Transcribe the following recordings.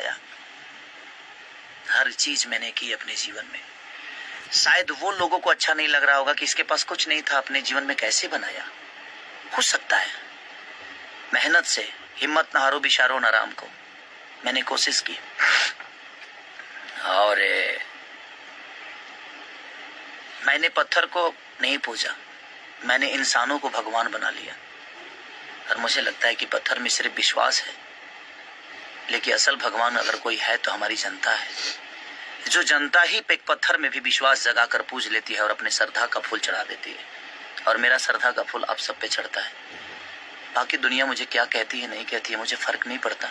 पाया। हर चीज मैंने की अपने जीवन में। शायद वो लोगों को अच्छा नहीं लग रहा होगा कि इसके पास कुछ नहीं था, अपने जीवन में कैसे बनाया। हो सकता है। मेहनत से हिम्मत न हारो बिशारो न राम को मैंने कोशिश की, और मैंने पत्थर को नहीं पूजा, मैंने इंसानों को भगवान बना लिया। और मुझे लगता है कि पत्थर में सिर्फ विश्वास है, लेकिन असल भगवान अगर कोई है तो हमारी जनता है। जो जनता ही एक पत्थर में भी विश्वास जगाकर पूज लेती है और अपने श्रद्धा का फूल चढ़ा देती है। और मेरा श्रद्धा का फूल आप सब पे चढ़ता है। बाकी दुनिया मुझे क्या कहती है नहीं कहती है मुझे फर्क नहीं पड़ता,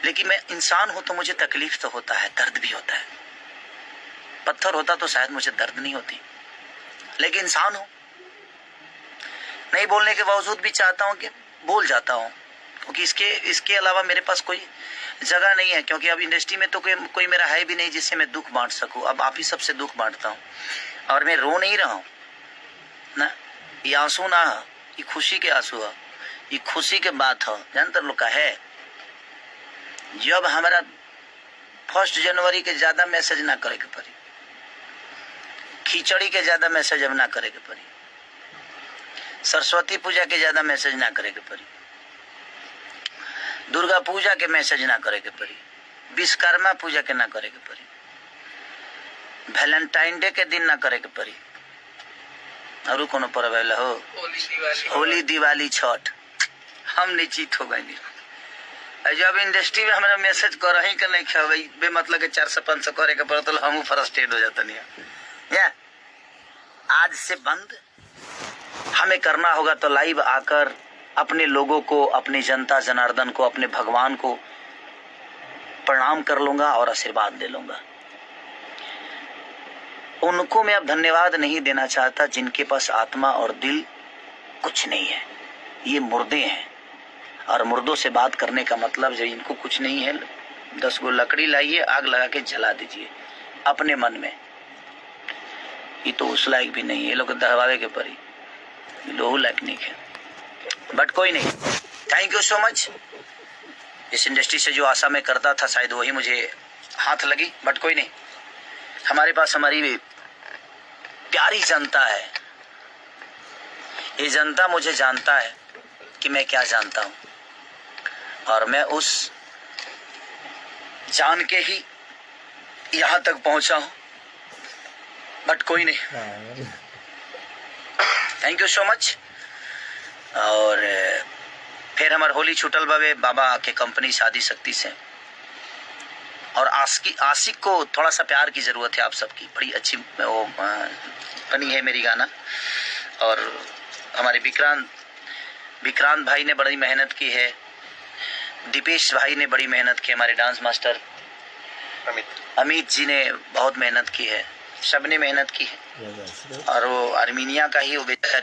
लेकिन मैं इंसान हूं तो मुझे तकलीफ तो होता है, दर्द भी होता है। पत्थर होता तो शायद मुझे दर्द नहीं होती, लेकिन इंसान हूं। नहीं बोलने के बावजूद भी चाहता हूं कि बोल जाता हूं, क्योंकि इसके अलावा मेरे पास कोई जगह नहीं है। क्योंकि अब इंडस्ट्री में तो कोई मेरा है भी नहीं जिससे मैं दुख बांट सकूं। अब आप ही सबसे दुख बांटता हूं, और मैं रो नहीं रहा हूं ना। ये आंसू ना, ये खुशी के आंसू है, ये खुशी के बात है। जानते लोग का है, जब हमारा 1 जनवरी के ज्यादा मैसेज ना करे के पड़ी, खिचड़ी के ज्यादा मैसेज अब ना करे के पड़ी, सरस्वती पूजा के ज्यादा मैसेज ना करे के पड़ी, दुर्गा पूजा के मैसेज ना करे के पड़ी, विश्वकर्मा पूजा के ना करे के पड़ी, वैलेंटाइन डे के दिन ना करे के पड़ी, और कोनो पर्व हो, होली दिवाली छठ, हम निश्चित हो गए। जब इंडस्ट्री में हमारा मैसेज कर ही नहीं खेबे बे मतलब के 400-500 करे के पड़ता, हम फ्रस्ट्रेट हो जाता नहीं। या आज से बंद, हमें करना होगा तो लाइव आकर अपने लोगों को, अपनी जनता जनार्दन को, अपने भगवान को प्रणाम कर लूंगा और आशीर्वाद ले लूंगा। उनको मैं अब धन्यवाद नहीं देना चाहता जिनके पास आत्मा और दिल कुछ नहीं है। ये मुर्दे हैं, और मुर्दों से बात करने का मतलब जो इनको कुछ नहीं है, 10 गो लकड़ी लाइए, आग लगा के जला दीजिए अपने मन में। ये तो उस लायक भी नहीं है, ये लोग दहवावे के परी, लोहू लायक नहीं है। बट कोई नहीं, थैंक यू सो मच। इस इंडस्ट्री से जो आशा मैं करता था शायद वही मुझे हाथ लगी, बट कोई नहीं। हमारे पास हमारी प्यारी जनता है। ये जनता मुझे जानता है कि मैं क्या जानता हूं, और मैं उस जान के ही यहां तक पहुंचा हूं। बट कोई नहीं, थैंक यू सो मच। और फिर हमारे होली छुटल बाबे बाबा के कंपनी शादी शक्ति से, और आशिक को थोड़ा सा प्यार की जरूरत है आप सबकी। बड़ी अच्छी वो बनी है मेरी गाना। और हमारे विक्रांत भाई ने बड़ी मेहनत की है, दीपेश भाई ने बड़ी मेहनत की, हमारे डांस मास्टर अमित जी ने बहुत मेहनत की है, सबने मेहनत की है। और वो आर्मीनिया का ही वो बेटा